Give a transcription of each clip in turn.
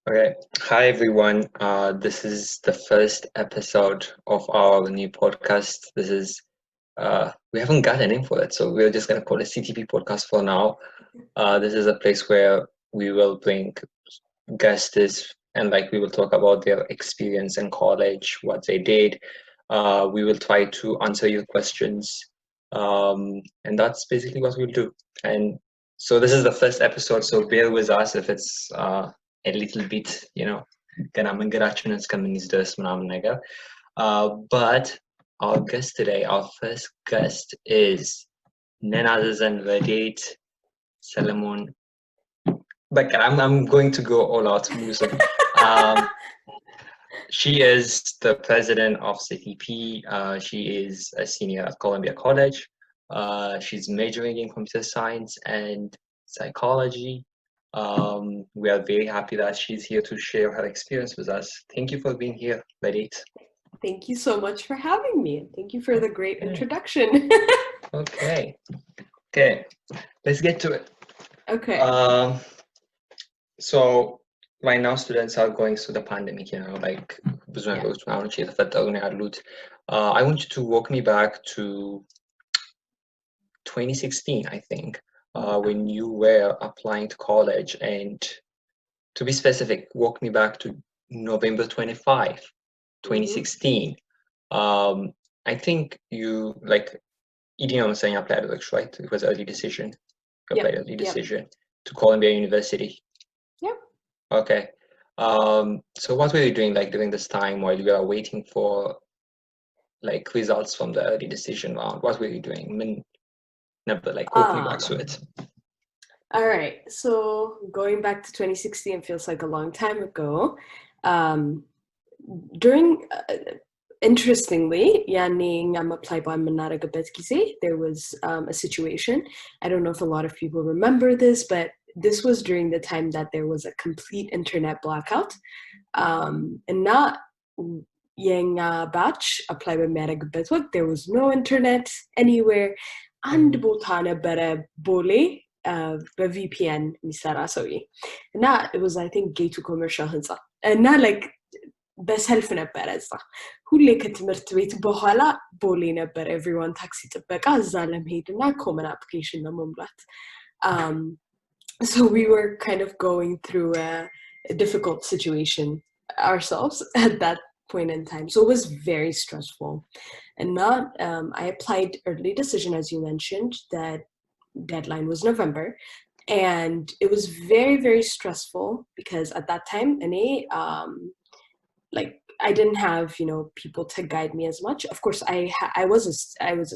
Okay. Hi, everyone. This is the first episode of our new podcast. We haven't got a name for it, so we're just going to call it CTP Podcast for now. This is a place where we will bring guests and we will talk about their experience in college, what they did. We will try to answer your questions. And that's basically what we'll do. And so this is the first episode, so bear with us if it's a little bit, ገና መንገዳችንን እስከምንይዝ ድረስ ምናምን ነገር. But our guest today, our first guest is none other than Vedate Solomon. But I'm going to go all out music. She is the president of CTP. She is a senior at Columbia College. She's majoring in computer science and psychology. We are very happy that she's here to share her experience with us. Thank you for being here, Vedate. Thank you so much for having me. Thank you for the great introduction. Okay, let's get to it. Okay. So right now students are going through the pandemic, ብዙ ነገሮች ምናምን እየተፈጠሩ ነው ያሉት. I want you to walk me back to 2016, I think, when you were applying to college, and to be specific, walk me back to November 25, 2016. I think you was saying applied, right? It was early decision. You applied early decision to Columbia University. Yep. Okay. So what were you doing during this time while you were waiting for results from the early decision round? What were you doing? Walk me back to it. All right. So going back to 2016 feels like a long time ago. Interestingly, there was a situation. I don't know if a lot of people remember this, but this was during the time that there was a complete internet blackout. And not young batch apply በሚያደርግበት ወቅት there was no internet anywhere. አንድ ቦታ ነበረ ቦሌ በVPN የሚሰራ ሰውዬ እና it was I think ጌቱ ኮመርሻል ህንፃ እና በሰልፍ ነበረ እዛ ሁሌ ከትምህርት ቤት በኋላ ቦሌ ነበረ everyone ታክሲ ጥበቃ እዛ ለመሄድና common application ለመሙላት. So we were kind of going through a difficult situation ourselves at that point in time. So it was very stressful. And I applied early decision, as you mentioned. That deadline was November. And it was very, very stressful because at that time, I didn't have, people to guide me as much. Of course, I was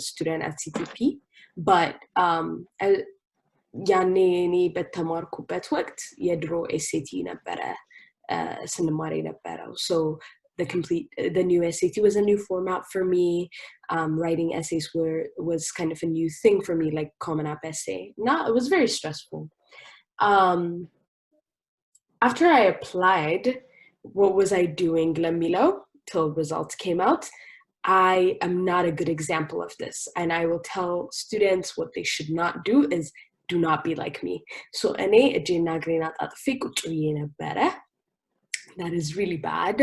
a student at CTP, but ያኔ እኔ በተማርኩበት ወቅት የድሮ SAT ነበረ ስንማር የነበረው. So the new SAT was a new format for me. Writing essays was kind of a new thing for me, like Common App essay. It was very stressful. After I applied, what was I doing ለሚለው till results came out? I am not a good example of this, and I will tell students what they should not do is do not be like me. So እኔ እጄና እግሬን አጣጥፌ ቁጭ ብዬ ነበረ. That is really bad.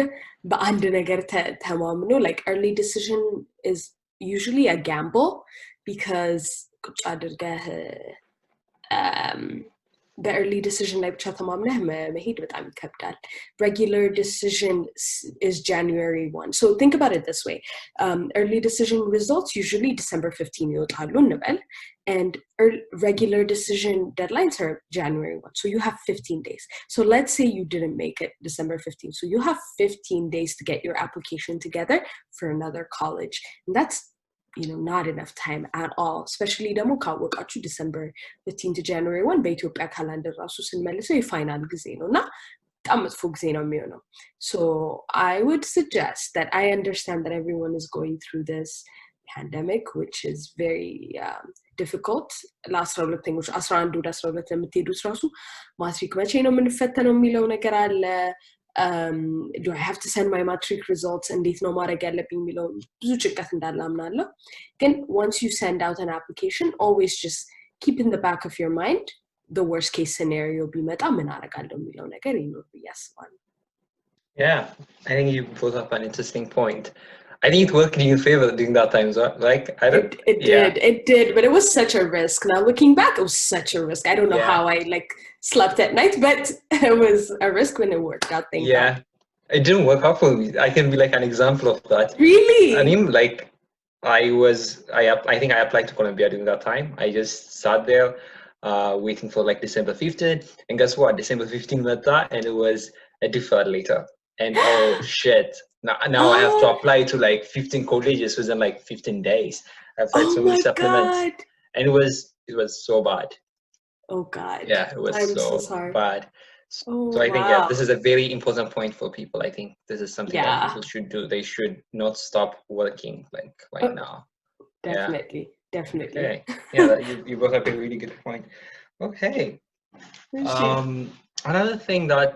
በአንድ ነገር ተማምኖ early decision is usually a gamble because ቁጭ አድርገህ በearly decision ላይ ብቻ ተማምነህ መሄድ በጣም ይከብዳል. Regular decision is January 1. So think about it this way. Early decision results usually December 15 ይወጣሉ እንበል, and regular decision deadlines are January 1. So you have 15 days. So let's say you didn't make it December 15. So you have 15 days to get your application together for another college. And that's not enough time at all, especially ደግሞ ካወቃችሁ December 15 to January 1 በኢትዮጵያ ካላንደር ራሱ ስንመልሰው የፋይናል ጊዜ ነውና በጣም መጥፎ ጊዜ ነው የሚሆነው. So I would suggest that I understand that everyone is going through this pandemic, which is very difficult. ለ12ኞች 11 ወደ 12 ለምትሄዱት ራሱ ማትሪክ መቼ ነው የምንፈተነው የሚለው ነገር አለ. Do I have to send my matric results? እንዴት ነው ማድረግ ያለብኝ የሚለው ብዙ ጭንቀት እንዳለ አምናለሁ. ግን once you send out an application, always just keep in the back of your mind the worst case scenario ቢመጣ ምን አደርጋለሁ የሚለው ነገር ይኖር ብዬ አስባለሁ። Yeah, I think you brought up an interesting point. I think it worked in your favor during that time, so like I don't. It did, but it was such a risk. Now looking back, it was such a risk. I don't know how I like slept at night, but it was a risk when it worked out. Thank God. It didn't work out for me. I can be like an example of that. Really? I mean, like I think I applied to Columbia during that time. I just sat there waiting for like December 15th, and guess what? December 15th met that, and it was a deferred later. And oh shit. Now I have to apply to like 15 colleges within like 15 days. I applied so many supplements. God. And it was so bad. Oh God. Yeah, it was so sorry. bad. So I think this is a very important point for people. I think this is something that people should do. They should not stop working like right now. Definitely. Okay. Yeah, you brought up a really good point. Okay. Another thing that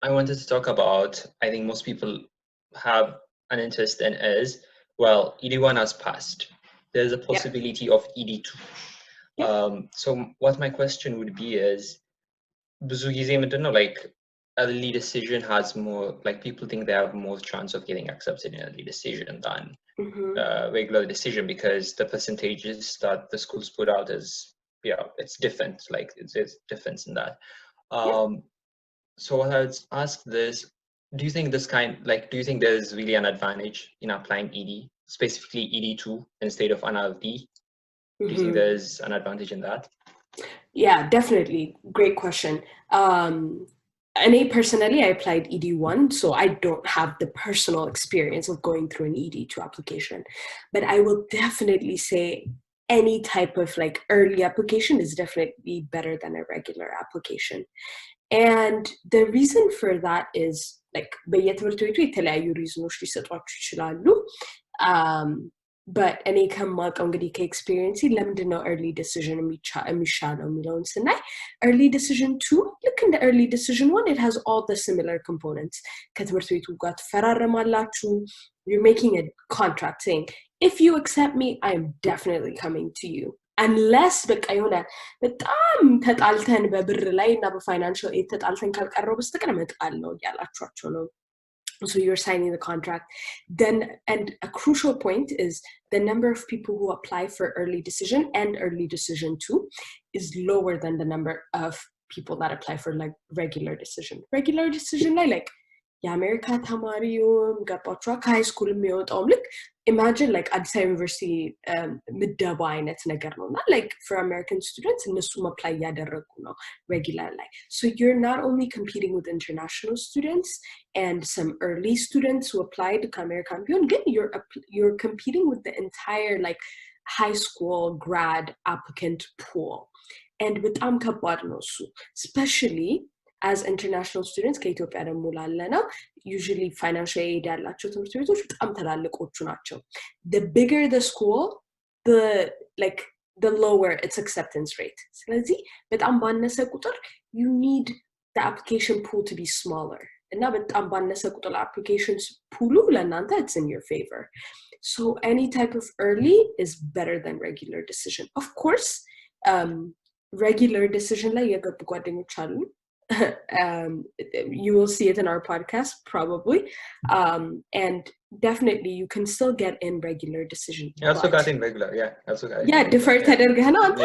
I wanted to talk about, I think most people have an interest in is, well, ED1 has passed. There's a possibility of ED2. So what my question would be is, ብዙ ጊዜ ምንድን ነው like early decision has more, like people think they have more chance of getting accepted in early decision than regular decision because the percentages that the schools put out is it's different, like there's difference in that. So what I would ask this, do you think do you think there's really an advantage in applying ED, specifically ED2 instead of NRD? Do you think there's an advantage in that? Yeah, definitely. Great question. Personally, I applied ED1, so I don't have the personal experience of going through an ED2 application. But I will definitely say any type of like early application is definitely better than a regular application. And the reason for that is like በየትምህርት ቤቱ የተለያዩ ሪዝኖች ሊሰጧችሁ ይችላሉ. But እኔ ከማውቀው እንግዲህ ከኤክስፒሪየንስ ለምንድን ነው early decision የሚሻለው የሚለውን ስናይ early decision 2 ልክ እንደ early decision 1 it has all the similar components. ከትምህርት ቤቱ ጋር ትፈራረማላችሁ. You're making a contract saying if you accept me I am definitely coming to you. Unless በቃ የሆነ በጣም ተጣልተን በብር ላይ እና በፋይናንሻል ኤድ ተጣልተን ካልቀረው በስተቀር እመጣለሁ ያላችኋቸው ነው. So you're signing the contract. Then, and a crucial point is the number of people who apply for early decision and early decision 2 is lower than the number of people that apply for like regular decision. Regular decision like የአሜሪካ ተማሪውም ገባችኋ ከሃይ ስኩል የሚወጣውም ልክ imagine like አዲስ አበባ ዩኒቨርሲቲ ምደባ አይነት ነገር ነው እና like for American students እነሱም apply እያደረጉ ነው regular ላይ. So you're not only competing with international students and some early students who applied ከአሜሪካን ቢሆን ግን you're competing with the entire like high school grad applicant pool. And በጣም ከባድ ነው እሱ especially as international students ከኢትዮጵያ ደግሞ ላለነው usually financial aid ያላቸው ትምህርት ቤቶች በጣም ተላልቆቹ ናቸው. The bigger the school, the lower its acceptance rate. ስለዚህ በጣም ባነሰ ቁጥር you need the application pool to be smaller. እና በጣም ባነሰ ቁጥር applications pool ለእናንተ it's in your favor. So any type of early is better than regular decision. Of course, regular decision ላይ የገቡ ጓደኞች አሉ. You will see it in our podcast probably, and definitely you can still get in regular decision. I also got in regular, deferred ተደርገህ ነው አንተ?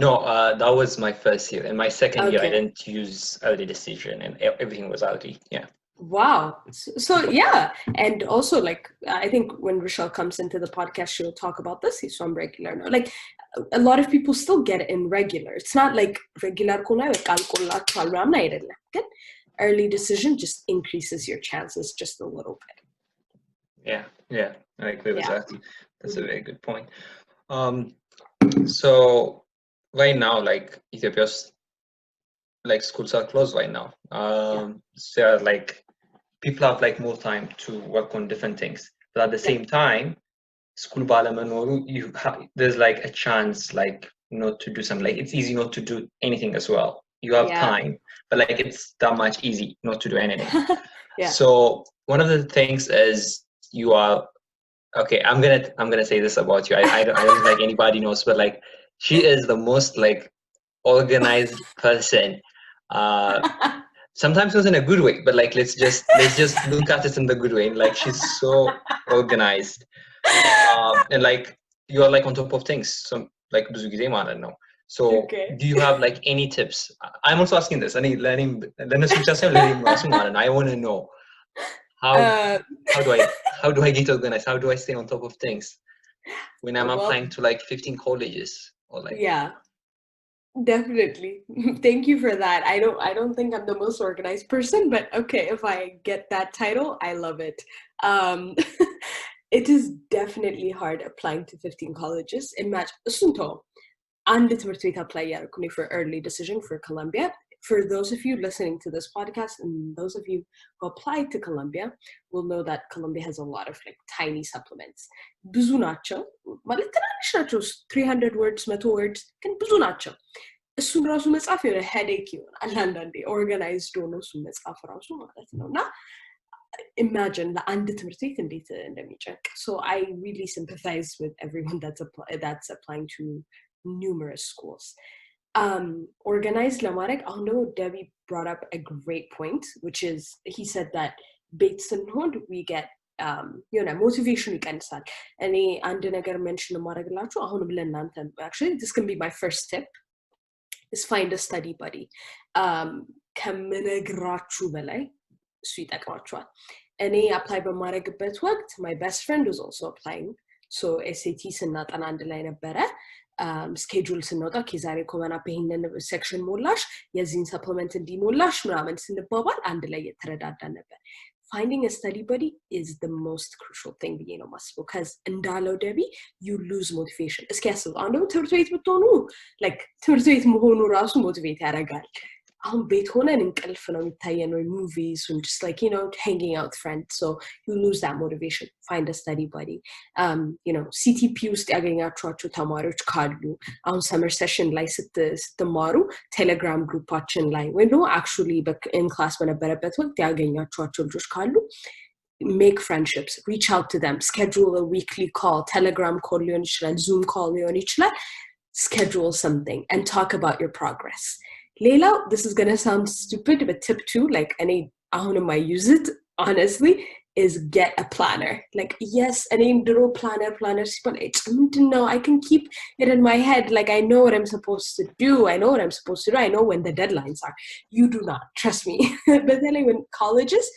No, that was my first year. In my second year I didn't use early decision and everything was early. Wow. So yeah, and also like I think when Rochelle comes into the podcast she'll talk about this. So I'm regular now. Like a lot of people still get in regular. It's not like regular early decision just increases your chances just a little bit. Yeah, I agree with that. That's a very good point. So right now like Ethiopia's like schools are closed right now. So like people have like more time to work on different things, but at the same time school balamanoru there's like a chance like not to do something, like it's easy not to do anything as well. You have time, but like it's that much easy not to do anything. So one of the things is you are okay, I'm gonna say this about you. I don't think like anybody knows, but like she is the most like organized person. Sometimes it was in a good way, but like let's just look at it in the good way. Like she's so organized, and like you're like on top of things. Some like ብዙ ጊዜ ማለት ነው. So Okay. do you have like any tips? I'm also asking this. ለእኔም ለእነሱ ብቻ ሳይሆን ለእኔም ራሱ ማለት ነው. I want to know how how do I get organized? How do I stay on top of things when I'm applying to like 15 colleges or like Yeah. Definitely. Thank you for that. I don't think I'm the most organized person, but okay, if I get that title, I love it. It is definitely hard applying to 15 colleges. Imagine Sunto and the apply for early decision for Columbia. For those of you listening to this podcast and those of you who applied to Columbia will know that Columbia has a lot of like tiny supplements. ብዙ ናቸው ማለት ትናንሽ ናቸው 300 words 100 words ግን ብዙ ናቸው እሱን ራሱ መጻፍ የሆነ headache ይሆናል አንዳንዴ organized ሆኖ እሱን መጻፍ ራሱ ማለት ነው እና imagine ለአንድ ትምህርት ቤት እንዴት እንደሚጨንቅ so I really sympathize with everyone that's applying to numerous schools. Organized ለማድረግ አሁን ደግሞ Debbie brought up a great point, which is he said that ቤት ስንሆን we get የሆነ ሞቲቬሽን ይቀንሳል እኔ አንድ ነገር ሜንሽን ማድረግላችሁ አሁንም ለእናንተ actually this can be my first tip is find a study buddy ከምነግራችሁ በላይ እሱ ይጠቅማችኋል እኔ apply በማድረግበት ወቅት my best friend was also applying so SAT ስናጠና አንድ ላይ ነበረ schedule ስንወጣ ከዛሬ ኮመን አፕ ይሄንን section ሞላሽ የዚህን supplement እንዲሞላሽ ምናምን ስንባባል አንድ ላይ የተረዳዳን ነበር finding a study buddy is the most crucial thing ብዬ ነው ማስበው because እንዳለው Debbie you lose motivation እስኪ ያስቡ አሁን ደግሞ ትምህርት ቤት ብትሆኑ like ትምህርት ቤት መሆኑ ራሱ ሞቲቬት ያደርጋል አሁን ቤት ሆነን እንቅልፍ ነው የሚታየን ወይ movies and just like you know hanging out with friends so you lose that motivation find a study buddy you know CTP ውስጥ ያገኛችኋቸው ተማሪዎች ካሉ አሁን summer session ላይ ስትማሩ telegram ግሩፓችን ላይ ወይ ነው actually in class በነበረበት ወቅት ያገኛችኋቸው ልጆች ካሉ make friendships reach out to them schedule a weekly call telegram call ሊሆን ይችላል zoom call ሊሆን ይችላል schedule something and talk about your progress Leila, this is going to sound stupid, but tip 2, like any ahunum I use it, honestly, is get a planner. Like, yes, any draw planner, but it's, no, I can keep it in my head. Like, I know what I'm supposed to do. I know what I'm supposed to do. I know when the deadlines are. You do not, trust me. But then when colleges,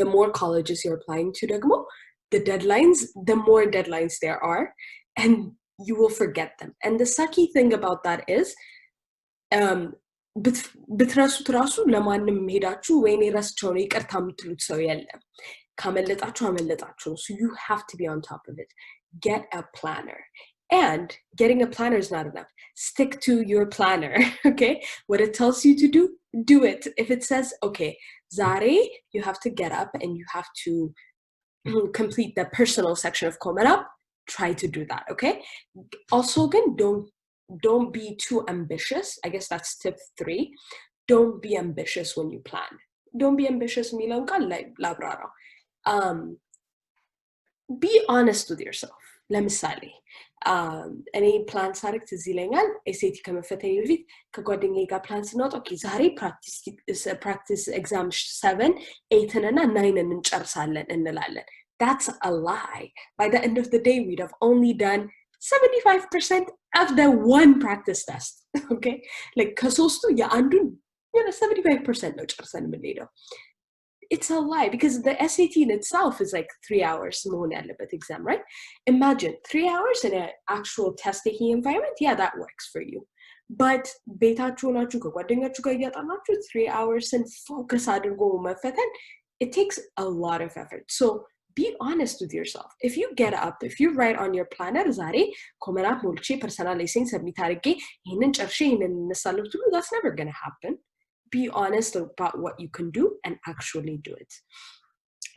the more colleges you're applying to, Dagmo, the more deadlines there are, and you will forget them. And the sucky thing about that is, ብትረሱት ራሱ ለማንም ሄዳችሁ ወይኔ ረስቸው ነው ይቅርታ የምትሉት ሰው የለም ካመለጣችሁ አመለጣችሁ so you have to be on top of it get a planner and getting a planner is not enough stick to your planner okay what it tells you to do it if it says okay Zare you have to get up and you have to complete the personal section of Komen Up try to do that okay also again don't be too ambitious. I guess that's tip 3. Don't be ambitious when you plan. Don't be ambitious milan like labrara. Be honest with yourself. ለምሳሌ እኔ ፕላን ሳርክ ትዝ ይለኛል ኤስኤቲ ከመፈተኝ በፊት ከጓደኛዬ ጋር ፕላን ስናወጣ ኦኬ ዛሬ ፕራክቲስ ኤግዛም 7 8 እና 9 እንጨርሳለን እንላለን that's a lie by the end of the day we'd have only done 75% of the one practice test okay like ከሶስቱ የአንዱን 75% ነው ጨርሰን የምንሄደው it's a lie because the SAT in itself is like 3 hours መሆን ያለበት exam right imagine 3 hours in an actual test taking environment yeah that works for you but ቤታችሁ ናችሁ ከጓደኛችሁ ጋር እያጠናችሁ 3 hours and focus አድርጎ መፈተን it takes a lot of effort so be honest with yourself if you get up if you write on your planner ዛሬ ኮመን አፕ ሞልቼ ፐርሰናል ላይሰንስ ሰብሚት አድርጌ ይሄንን ጨርሼ ይሄንን እንነሳለሁ ትሉ that's never going to happen be honest about what you can do and actually do it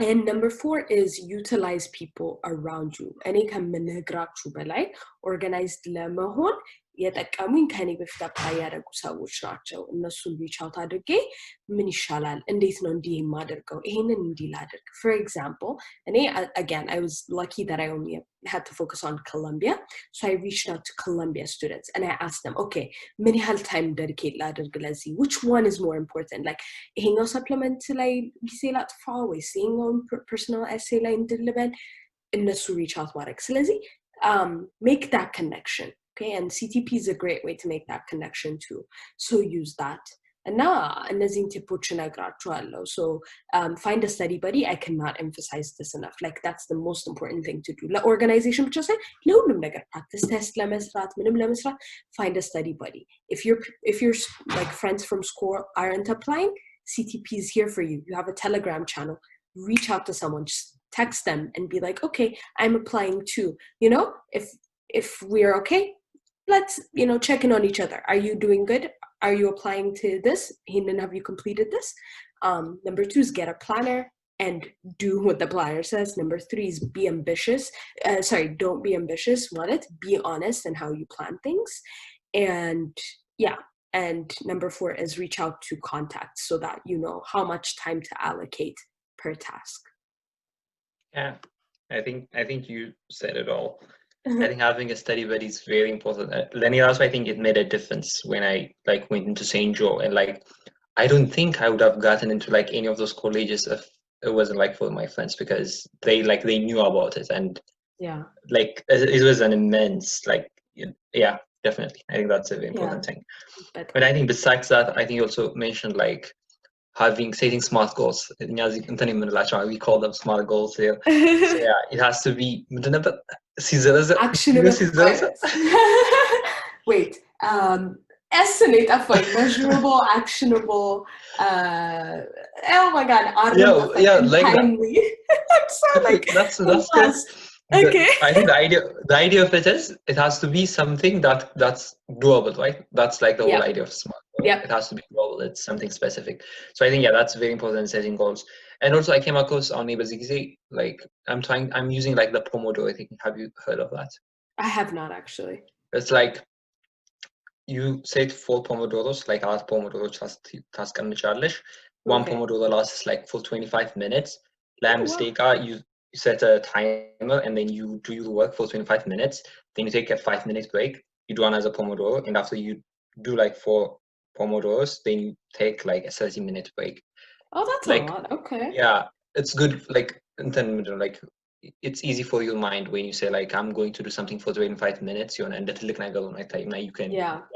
and number 4 is utilize people around you እኔ ከምነግራችሁ በላይ organized ለመሆን የጠቀሙኝ ከኔ በፊት አፕላይ ያደረጉ ሰዎች ናቸው። እነሱን ሪች አውት አድርጌ ምን ይሻላል፣ እንዴት ነው እንዲህ የማደርገው፣ ይሄንን እንዲህ ላድርግ። for example እኔ again I was lucky that I only had to focus on Colombia, so I reached out to Colombia students and I asked them, okay, ምን ያህል time dedicate ላድርግ ለዚህ, which one is more important, like ይሄኛው supplement ላይ ጊዜ ላጥፋ ወይስ ይሄኛውን personal essay ላይ እንድልበል፣ እነሱ reach out ማድረግ። ስለዚህ make that connection. Okay, and CTP is a great way to make that connection too. So use that. And now, እነዚህን ቲፖች እነግራችኋለሁ. So find a study buddy. I cannot emphasize this enough. Like that's the most important thing to do. ለኦርጋናይዜሽን ብቻ ሳይሆን ለሁሉም ነገር practice test ለመስራት ምንም ለመስራት find a study buddy. If you're like friends from school aren't applying, CTP is here for you. You have a Telegram channel. Reach out to someone. Just text them and be like, okay, I'm applying too. You know, if we're okay, let's, you know, check in on each other. Are you doing good? Are you applying to this? Have you completed this? Number 2 is get a planner and do what the planner says. Number 3 is be ambitious. Don't be ambitious. Be honest in how you plan things. And yeah. And number 4 is reach out to contacts so that you know how much time to allocate per task. Yeah, I think you said it all. I think having a study buddy is very important. Lenny, also I think it made a difference when I like went into St. Joe, and like I don't think I would have gotten into like any of those colleges if it wasn't like for my friends, because they knew about it, and yeah, like it was an immense like yeah, definitely. I think that's a very important thing. But I think besides that, I think you also mentioned like setting smart goals. We call them smart goals here. So yeah, it has to be actionable. Wait, estimate of like measurable, actionable. Oh my god, yeah, like timely. I'm so like that's good. Okay. I think the idea of it is it has to be something that's doable, right? That's like the whole idea of smart goal. Yeah, it has to be doable. It's something specific. So I think that's very important in setting goals. And also I came across on Neighbors, like I'm using like the Pomodoro. I think, have you heard of that? I have not actually. It's like you set 4 Pomodoros, like 4 Pomodoro task and challenge. One Pomodoro lasts like for 25 minutes. You set a timer and then you do your work for 25 minutes. Then you take a 5-minute break. You do another Pomodoro, and after you do like 4 Pomodoros, then you take like a 30-minute break. Oh, that's like, a lot. Okay. Yeah, it's good. Like it's easy for your mind when you say like I'm going to do something for 25 minutes. You can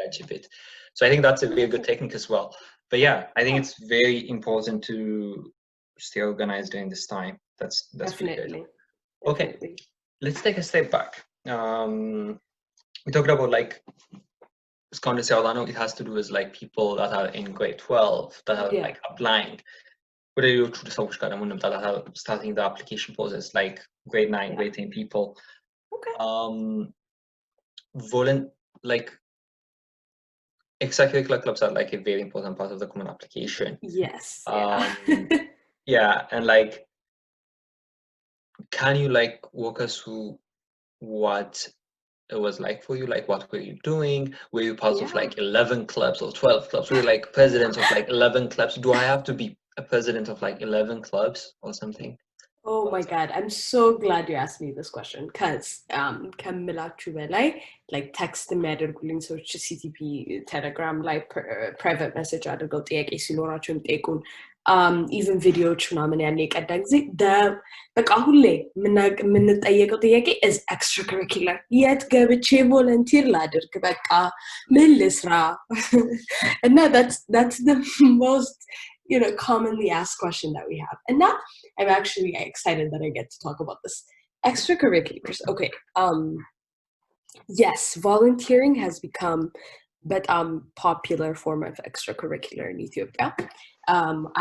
achieve it. So I think that's a very good technique as well. But yeah, I think it's very important to stay organized during this time. That's definitely good. Okay, let's take a step back. We talked about like it has to do with like people that are in grade 12 that are like applying. What are you that are starting the application process, like grade 9, grade 10 people? Okay. Like extracurricular clubs are like a very important part of the common application. Yes. Yeah, and like can you like walk us through what it was like for you? Like what were you doing? Were you part of like 11 clubs or 12 clubs? Were you like president of like 11 clubs? Do I have to be a president of like 11 clubs or something? Oh my god, I'm so glad you asked me this question, because ከምላችሁ በላይ like text የሚያደርጉልኝ ሰዎች CTP Telegram ላይ private message አድርገው ጥያቄ ሲኖራቸው የሚጠይቁን even ቪዲዮዎች ምናምን ያኔ የቀዳ ጊዜ በቃ ሁሌ የምንጠየቀው ጥያቄ is extracurricular, የት ገብቼ ቮለንቲር ላድርግ፣ በቃ ምን ልስራ? እና that's the most commonly asked question that we have. And now I'm actually excited that I get to talk about this. Extracurriculars. Okay. Yes, volunteering has become but popular form of extracurricular in Ethiopia.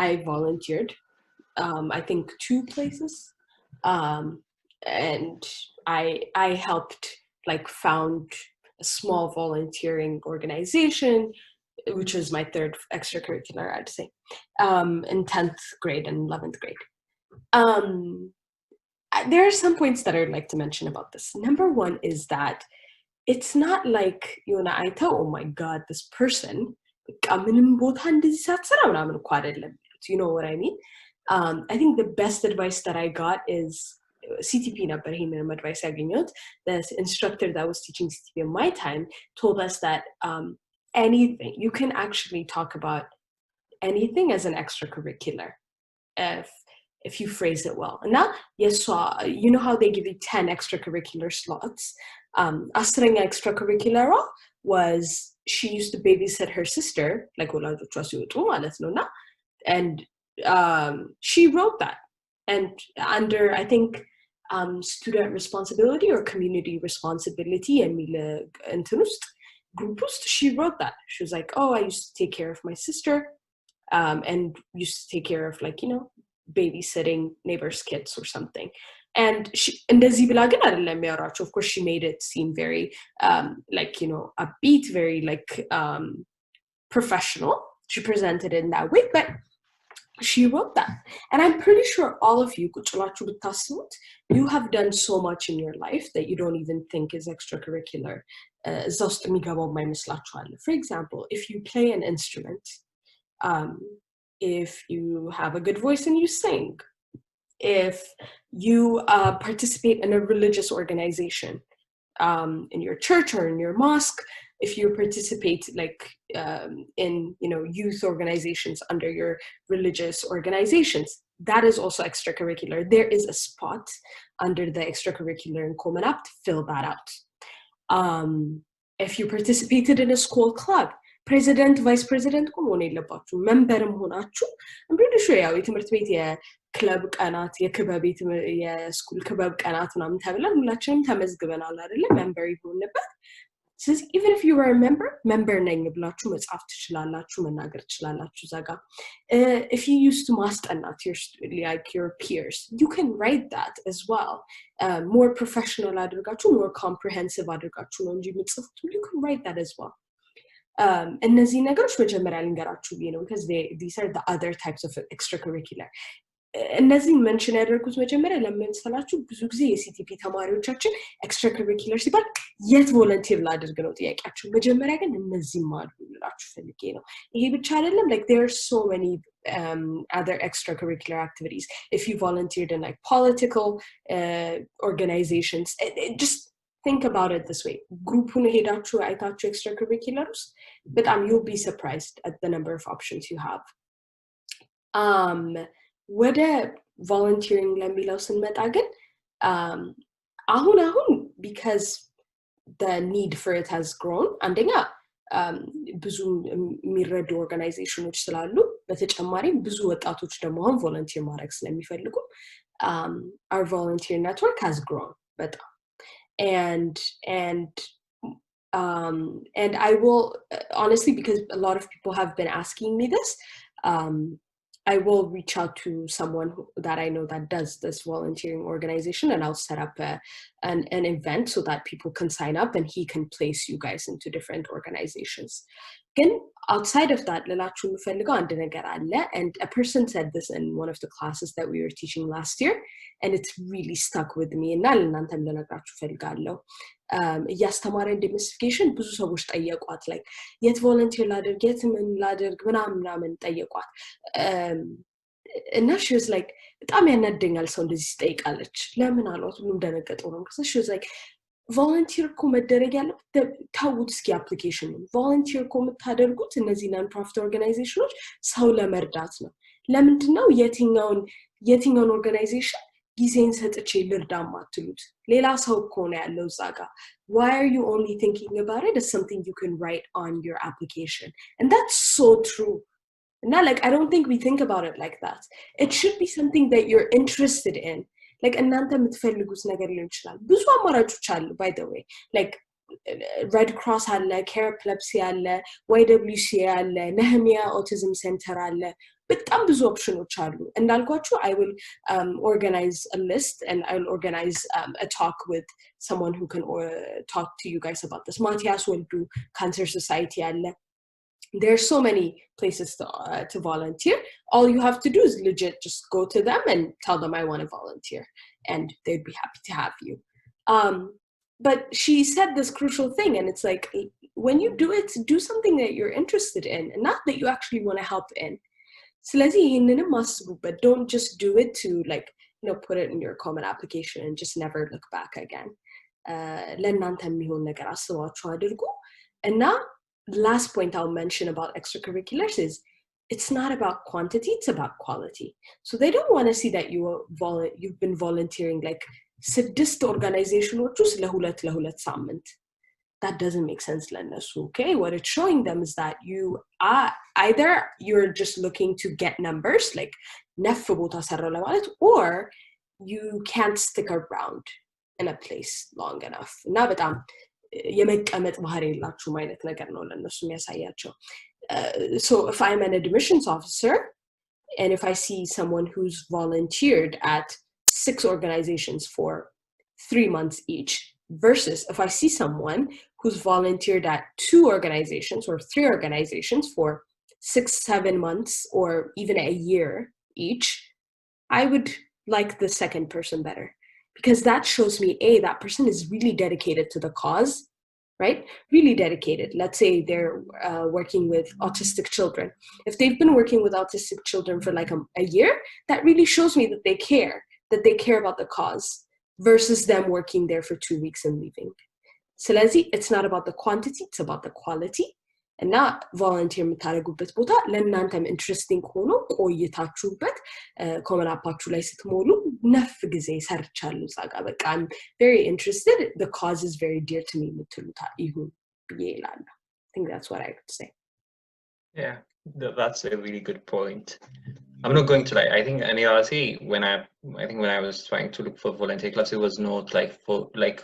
I volunteered, I think 2 places. And I helped like found a small volunteering organization, which was my 3rd extracurricular, I'd say, in 10th grade and 11th grade. There are some points that I'd like to mention about this. Number 1 is that it's not like የሆነ አይተው oh my god this person በቃ ምንም ቦታ እንደዚህ ሳትሰራ ምናምን እኮ አይደለም you know what I mean I think the best advice that I got is CTP ነበር ይሄንን advice ያገኘሁት the instructor that was teaching CTP in my time told us that anything you can actually talk about anything as an extracurricular if you phrase it well. And now, yes, you know how they give you 10 extracurricular slots? Asring extracurricular was she used to babysit her sister, like and she wrote that. And under, I think, student responsibility or community responsibility and group, she wrote that. She was like, oh, I used to take care of my sister and used to take care of, like, you know, babysitting neighbors' kids or something. And she እንደዚህ ብላ ግን አይደለም የሚያወራቸው of course she made it seem very like, you know, upbeat, very like professional. She presented it in that way, but she wrote that. And I'm pretty sure all of you you have done so much in your life that you don't even think is extracurricular. For example, if you play an instrument, if you have a good voice and you sing, if you participate in a religious organization in your church or in your mosque, if you participate like in, you know, youth organizations under your religious organizations, that is also extracurricular. There is a spot under the extracurricular and Common App to fill that out. If you participated in a school club, president, vice president ከመሆን የለባችሁ መንበርም ሆናችሁ I'm pretty sure ያው የትምህርት ቤት የክለብ ቀናት የክበብ የስኩል ክበብ ቀናት ምናምን ተብለን ሁላችንም ተመዝግበናል አይደለ መንበር ይሆንበት ስለዚህ even if you were a member ነኝ ብላችሁ መጻፍ ትችላላችሁ መናገር ትችላላችሁ ዛጋ if you used to ማስጠናት like your peers you can write that as well more professional አድርጋችሁ more comprehensive አድርጋችሁ ነው እንጂ የምትጽፉት you can write that as well እነዚህ ነገሮች መጀመሪያ ልንገራችሁ ብዬ ነው because these are the other types of extracurricular እነዚህ mention ያደርኩት መጀመሪያ ለምን ስላችሁ ብዙ ጊዜ የሲቲፒ ተማሪዎቻችን extracurricular ሲባል የት volunteer ላድርግ ነው ጥያቄያችሁ መጀመሪያ ግን እነዚህ ማሉ ልላችሁ ፈልጌ ነው ይሄ ብቻ አይደለም like there are so many other extracurricular activities if you volunteered in like political organizations just think about it this way groupun hedachu aitachu extracurriculars but you'll be surprised at the number of options you have whether volunteering ለሚለው ስንመጣ ግን አሁን because the need for it has grown አንደኛ ብዙ የሚረዱ ኦርጋናይዜሽኖች ስላሉ በተጨማሪም ብዙ ወጣቶች ደግሞ አሁን volunteer ማድረግ ስለሚፈልጉ our volunteer network has grown በጣም and I will honestly because a lot of people have been asking me this I will reach out to someone that I know that does this volunteering organization and I'll set up an event so that people can sign up and he can place you guys into different organizations. Again, outside of that, and a person said this in one of the classes that we were teaching last year and it's really stuck with me. እያስተማረ demystification ብዙ ሰዎች ጠየቋት like የት volunteer ላድርግ የት ምን ላድርግ ምናምን ጠየቋት እና she was like በጣም ያናደኛል ሰው እንደዚህ ጠይቃለች ለምን አሏት ሁሉም ደነገጡ ነው because she was like volunteer እኮ መደረግ ያለበት ታውት እስኪ application volunteer እኮ የምታደርጉት እነዚህ non profit organizations ሰው ለመርዳት ነው ለምንድነው የትኛውን organization ጊዜን ሰጥቼ ልርዳም አትሉት ሌላ ሰው እኮ ነው ያለው ዛጋ why are you only thinking about it as something you can write on your application and that's so true now like I don't think we think about it like that it should be something that you're interested in like እናንተ የምትፈልጉት ነገር ሊሆን ይችላል ብዙ አማራጮች አሉ by the way like Red Cross አለ Care Epilepsy አለ YWC አለ Nehemiah Autism Center አለ በጣም ብዙ ኦፕሽኖች አሉ እንዳልኳችሁ I will organize a list and I will organize a talk with someone who can talk to you guys about this Matthias will do Cancer Society አለ there are so many places to volunteer all you have to do is legit just go to them and tell them I want to volunteer and they'd be happy to have you but she said this crucial thing, and it's like, when you do it, do something that you're interested in and not that you actually want to help in. ስለዚህ ይህንንም አስቡበት. Don't just do it to like, put it in your common application and just never look back again. ለእናንተ የሚሆን ነገር አስባችሁ አድርጉ። እና last point I'll mention about extracurriculars is it's not about quantity, it's about quality. So they don't want to see that you've been volunteering like 6 organizations ለሁለት ሳምንት. That doesn't make sense ለነሱ. Okay, what it's showing them is that you are either you're just looking to get numbers like ነፍ ቦታ ሰራው ለማለት, or you can't stick around in a place long enough. እና በጣም የመቀመጥ ባህሪ የላችሁም አይነት ነገር ነው ለነሱ የሚያሳያቸው. So if I'm an admissions officer and if I see someone who's volunteered at 6 organizations for 3 months each, versus if I see someone who's volunteered at 2 organizations or 3 organizations for 6-7 months or even a year each, I would like the second person better, because that shows me that person is really dedicated to the cause, right? Really dedicated. Let's say they're working with autistic children. If they've been working with autistic children for like a year, that really shows me that they care about the cause, versus them working there for 2 weeks and leaving. ስለዚህ it's not about the quantity, it's about the quality. እና volunteer የምታደርጉበት ቦታ ለእናንተም ኢንትረስቲንግ ሆኖ ቆይታችሁበት ኮመን አፓችሁ ላይ ስትሞሉ ነፍ ጊዜ ሰርቻለሁ ዛጋ በቃ I'm very interested, the cause is very dear to me የምትሉታ ይሁን ብዬ እላለሁ. I think that's what I would say. Yeah, that's a really good point. I'm not going to lie. I think honestly, when I was trying to look for volunteer clubs, it was not like for like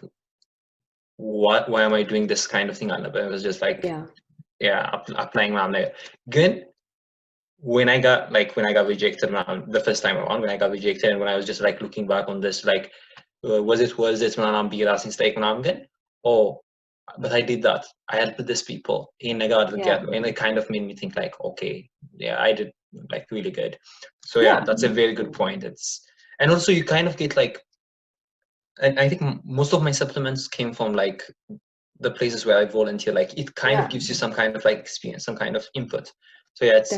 why am I doing this kind of thing? But it was just like applying my name. Again, when I got rejected the first time around, when I got rejected, and when I was just like looking back on this, like was it again? Oh, but I did that. I helped these people in regard together, and it kind of made me think like, okay, yeah, I did like really good. So yeah, that's a very good point. And also you kind of get like, and I think most of my supplements came from like the places where I volunteer. Like it kind of gives you some kind of like experience, some kind of input. So yeah, it's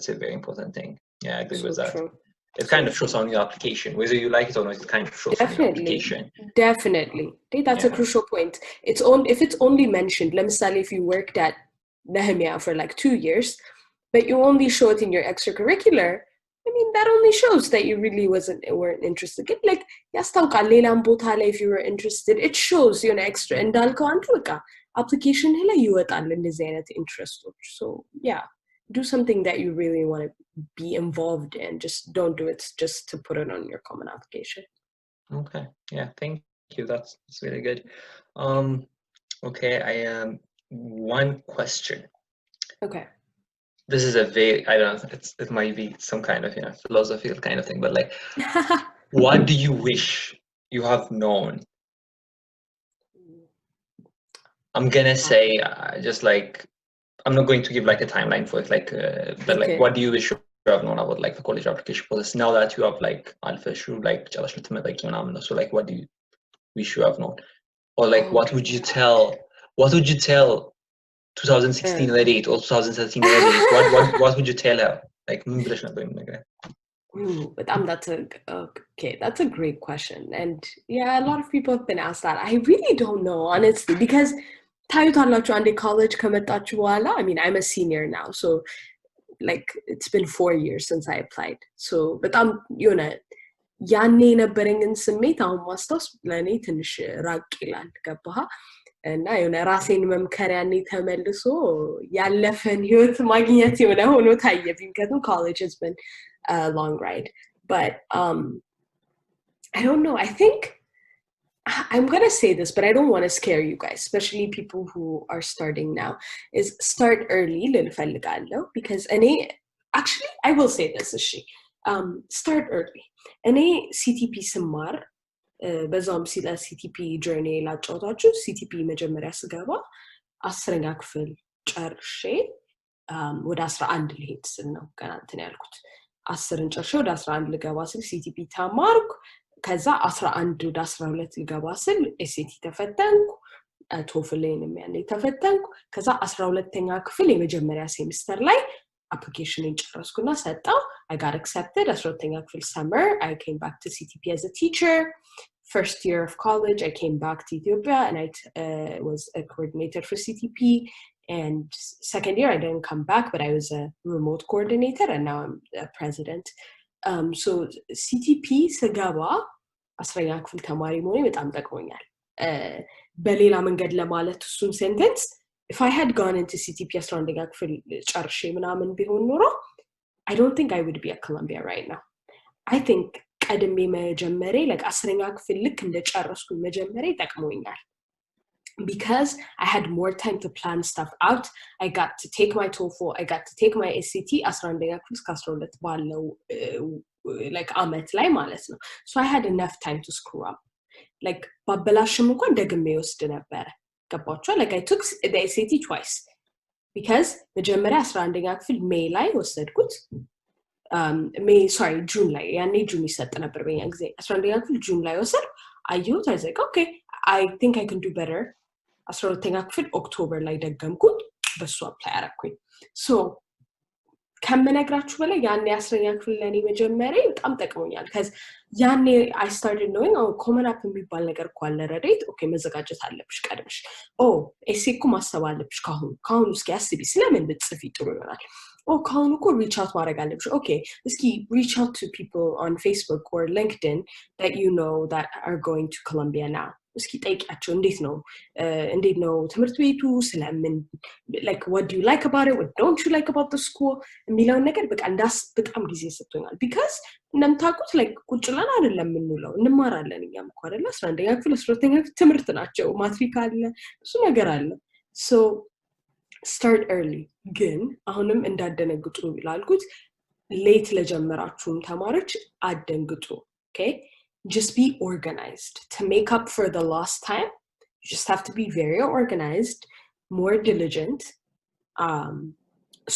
a very important thing. Yeah, I agree with that. True. It kind of shows on your application, whether you like it or not. It kind of shows on your application. Definitely, that's a crucial point. If it's only mentioned, ለምሳሌ if you worked at Nehemiah for like 2 years, but you only show it in your extracurricular, I mean, that only shows that you really weren't interested. Like ያስታውቃል ሌላም ቦታ ላይ if you were interested, it shows extra እንዳልከው አንዱ በቃ application ላይ ይወጣል እንደዚህ አይነት ኢንትረስቶች. So yeah, do something that you really want to be involved in. Just don't do it just to put it on your common application. Okay, yeah, thank you. That's really good. Okay, I one question. Okay. This is a very, I don't know, it might be some kind of philosophical kind of thing, but like what do you wish you have known? I'm gonna say just like, I'm not going to give like a timeline for it, like but like what do you wish you have known about like the college application process now that you have like alpha shoe like so like what do you wish you have known, or like what would you tell 2016 Reddit or 2013 Reddit? what would you tell her? Like that's a great question, and yeah, a lot of people have been asked that. I really don't know, honestly, because ታዩታላችሁ አንዴ college ከመጣችሁ በኋላ, I mean, I'm a senior now, so like it's been 4 years since I applied. So በጣም ያኔ የነበረኝን ስሜት አሁን ማስታወስ ለእኔ ትንሽ ራቅ ይላል። ገባህ? እና ራሴን መምከር ያኔ ተመልሶ ያለፈን ህይወት ማግኘት ሆኖ ታየብኝ። ምክንያቱም college has been a long ride. But I don't know, I think I'm gonna say this, but I don't want to scare you guys, especially people who are starting now, is start early, because actually I will say this, start early. CTP ስማር በዛም ሲላ CTP journey ላጫውታችሁ CTP መጀመሪያ ስገባ 10ኛ ክፍል ጨርሼ ወደ 11 ልሄድ ስል ነው ገና እንትን ያልኩት 10ን ጨርሼ ወደ 11 ልገባ ስል CTP ተማርኩ ከዛ 11 ወደ 12 ልገባ ስል ኤስኤቲ ተፈተንኩ ቶፍሌንም ያኔ ተፈተንኩ ከዛ 12ኛ ክፍል የመጀመሪያ ሴሚስተር ላይ application ጨረስኩና ሰጣው I got accepted 12ኛ ክፍል summer I came back to CTP as a teacher first year of college I came back to Ethiopia and I was a coordinator for CTP and second year I didn't come back but I was a remote coordinator and now I'm a president so CTP ስገባ 10ኛ ክፍል ተማሪ መሆኔ በጣም ጠቅሞኛል በሌላ መንገድ ለማለት እሱን ሴንተንስ if I had gone into CTP 11ኛ ክፍል ጨርሼ ምናምን ቢሆን ኖሮ I don't think I would be at Columbia right now I think ቀድሜ መጀመሬ like 10ኛ ክፍል ልክ እንደጨረስኩ መጀመሬ ጠቅሞኛል because I had more time to plan stuff out I got to take my TOEFL I got to take my SAT 11ኛ ክፍል እስከ 12 ባለው like አመት ላይ ማለት ነው so I had enough time to screw up like ባበላሽም እንኳን ደግሜ ወስድ ነበር ገባችሁ like I took the SAT twice because መጀመሪያ 11ኛ ክፍል ሜይ ላይ ወሰድኩት ሜይ sorry ጁን ላይ ያኔ ጁን ይሰጥ ነበር በእኛ ጊዜ 11ኛ ክፍል ጁን ላይ ወሰድ አየሁት I was like okay I think I can do better 12ኛ ክፍል ኦክቶበር ላይ ደገምኩት በሱ አፕላይ አረኩኝ so ከመነግራችሁ በላይ ያኔ 10ኛ ክፍል ለኔ መጀመሪያ በጣም ጠቅሞኛል cuz ያኔ I started knowing common up የሚባል ነገር እኮ አለ ረዴት ኦኬ መዘጋጀት አለብሽ ቀድመሽ ኤሴኩ ማሰብ አለብሽ ካሁን እስኪ አስቢ ስለምን ብትጽፊ ጥሩ ይሆናል ካሁን እኮ reach out ማድረግ አለብሽ okay እስኪ reach out to people on Facebook or LinkedIn that you know that are going to Columbia now እስኪ ጠይቂያቸው እንዴት ነው ትምህርት ቤቱ ስለምን like what do you like about it what don't you like about the school የሚለው ነገር በቃ እንዳስ በጣም ጊዜ ሰጥቶኛል because እንደምታውቁት like ቁጭላን አይደለም የምንውለው እንማራለን እኛም እኮ አይደለ 11ኛ ክፍል 12ኛ ክፍል ትምህርት ናቸው ማትሪክ አለ እሱ ነገር አለ so start early ግን አሁንም እንዳደነግጡ ይላልኩት late ለጀመራችሁም ተማሪዎች አደንግጡ okay just be organized to make up for the lost time you just have to be very organized more diligent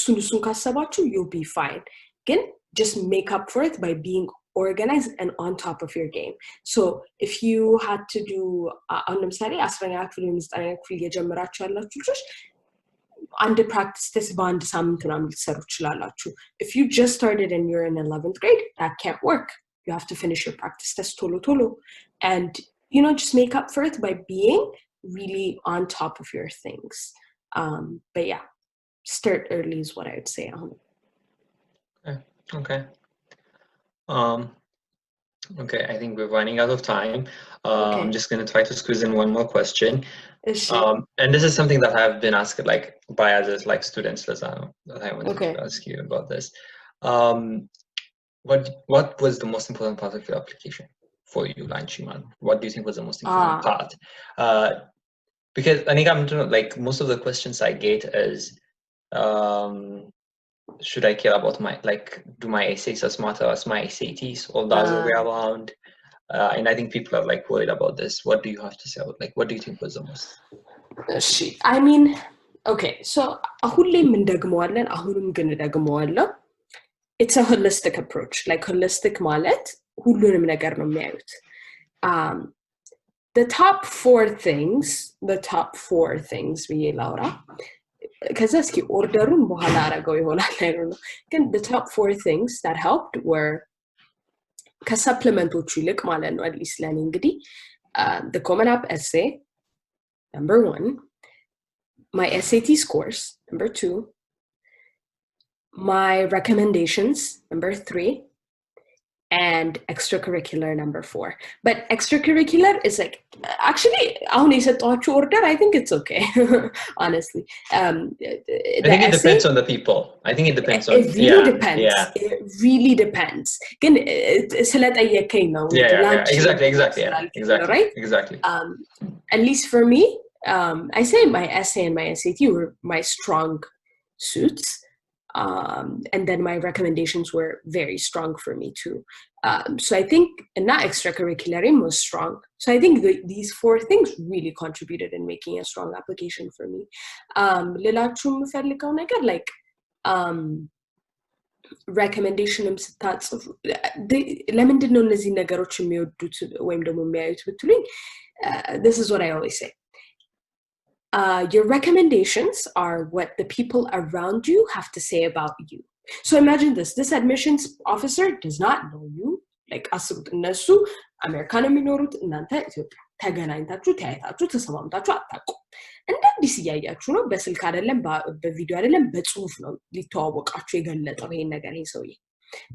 soon kasabachu you'll be fine again just make up for it by being organized and on top of your game so if you had to do I'm sorry 10ኛ ክፍል 9ኛ ክፍል የጀመራችሁ ያላችሁ ልጆች and the practice test band ሳምንት ምናምን ልትሰሩ ትችላላችሁ if you just started and you're in 11th grade that can't work you have to finish your practice test tolo and just make up for it by being really on top of your things but yeah start early is what I would say okay okay I think we're running out of time okay. I'm just going to try to squeeze in one more question and this is something that I've been asked like by others like students that I wanted to ask you about this what was the most important part of your application for you Lanshiman what do you think was the most important part because I think I'm like most of the questions I get is should I care about my like do my essays as matter as my SATs or the other way around and I think people are like worried about this what do you have to say about like what do you think was the most I mean okay so ሁሌም እንደግመዋለን አሁንም ግን እንደግመዋለሁ it's a holistic approach like holistic ማለት ሁሉንም ነገር ነው የሚያዩት the top four things ብዬ ላውራ ከዛ እስኪ ኦርደሩን በኋላ አረገው ይሆናል I don't know ግን the top four things that helped were ከሰፕሊመንቶቹ ይልቅ ማለት ነው at least ለኔ እንግዲህ the common app essay number 1 my SAT scores number 2 my recommendations number 3 and extracurricular number 4 but extracurricular is like actually ahun isettachu order I think it's okay honestly I think it depends on the people I think it depends on it really depends yeah. It really depends again selatayekay no exactly right exactly at least for me I say my essay and my SAT were my strong suits and then my recommendations were very strong for me too so I think and that extracurricular was strong so I think these four things really contributed in making a strong application for me lilachum felikaw ነገር like ሬኮሜንዴሽንም ስታጽፉ ለምንድን ነው እነዚህ ነገሮች የሚወዱት ወይም ደግሞ የሚያዩት ብትሉኝ this is what I always say. Your recommendations are what the people around you have to say about you. So imagine this admissions officer does not know you. Like አስቡት እነሱ አሜሪካ ነው የሚኖሩት እናንተ ኢትዮጵያ ተገናኝታችሁ ተያይታችሁ ተሰማምታችሁ አታውቁም እንደ አዲስ እያያችሁ ነው በስልክ አይደለም በቪዲዮ አይደለም በጽሁፍ ነው ሊተዋወቃችሁ የገለጠው ይሄን ነገር ይሄ ሰውዬ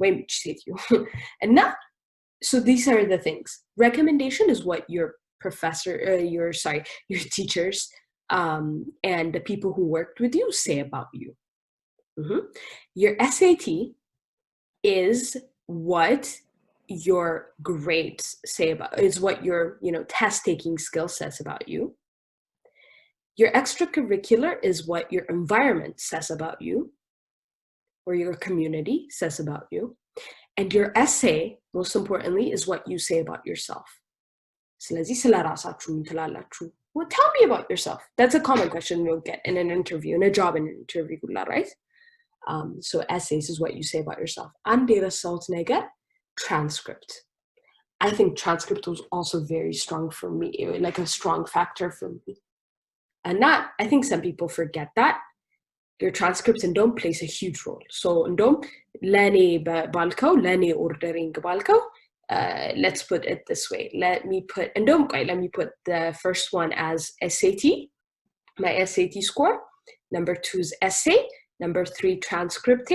ወይም ሴትዮ እና so these are the things. Recommendation is what your your teachers and the people who worked with you say about you. Your SAT is what your grades say about, is what your test taking skill says about you. Your extracurricular is what your environment says about you or your community says about you. And your essay, most importantly, is what you say about yourself. ስለዚህ ስለ ራሳችሁ ምን ትላላችሁ? Well, tell me about yourself. That's a common question you'll get in an interview, in a job interview, right? So essays is what you say about yourself. And የረሳሁት ነገር transcript. I think transcript was also very strong for me, like a strong factor for me. And that, I think some people forget that. Your transcripts and don't plays a huge role. So don't leni balko, leni ordering balko. Let's put it this way. Let me put the first one as SAT, my SAT score. Number 2 is essay. Number 3 transcript.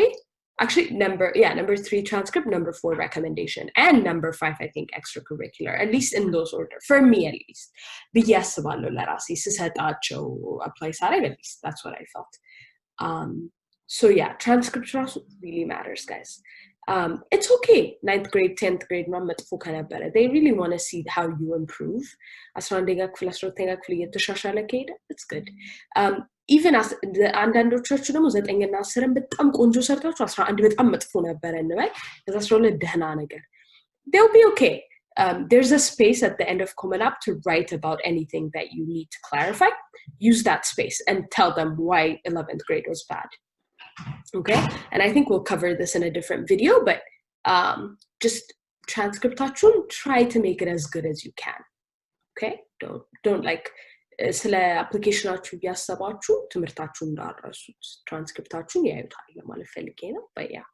Actually, number 3 transcript. Number 4 recommendation, and number 5 I think extracurricular. At least in those order for me, at least. But yes, ለራሴ ስሰጣቸው apply ሳደርግ at least that's what I felt. So yeah, transcript really matters, guys. It's okay 9th grade 10th grade not መጥፎ ከነበረ they really want to see how you improve. 11ኛ ክፍል 12ኛ ክፍል እየተሻሻለ ከሄደ it's good. Even as አንዳንዶቻችሁ ደግሞ 9 እና 10 በጣም ቆንጆ ሰርታችሁ 11 በጣም መጥፎ ነበር እንበል ከዛ 12 ደህና ነገር they'll be okay. There's a space at the end of Common App to write about anything that you need to clarify. Use that space and tell them why 11th grade was bad. Okay? And I think we'll cover this in a different video, but just transcriptation, try to make it as good as you can. Okay? Don't like ስለ አፕሊኬሽናችሁ ያሰባችሁ ትምርታችሁ እንዳረሱት ትራንስክሪፕታችሁን ያዩታል ለማለት ፈልጌ ነው but yeah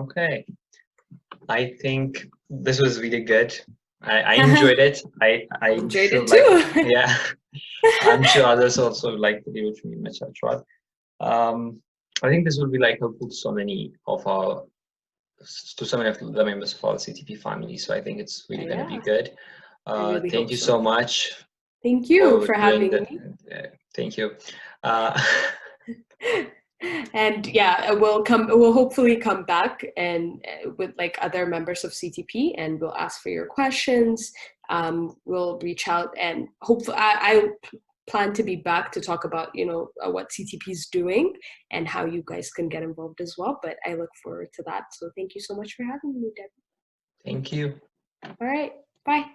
okay. I think this was really good. I enjoyed it. I enjoyed it too. Yeah. I'm sure others also like to do it with me much as well. I think this will be like helpful to so many of the members of our CTP family. So I think it's really going to be good. Really thank you so much. Thank you for having me. Thank you. And yeah, we'll hopefully come back and with like other members of CTP and we'll ask for your questions. We'll reach out and hopefully I plan to be back to talk about what CTP is doing and how you guys can get involved as well, but I look forward to that. So thank you so much for having me, Deb. Thank you. All right, bye.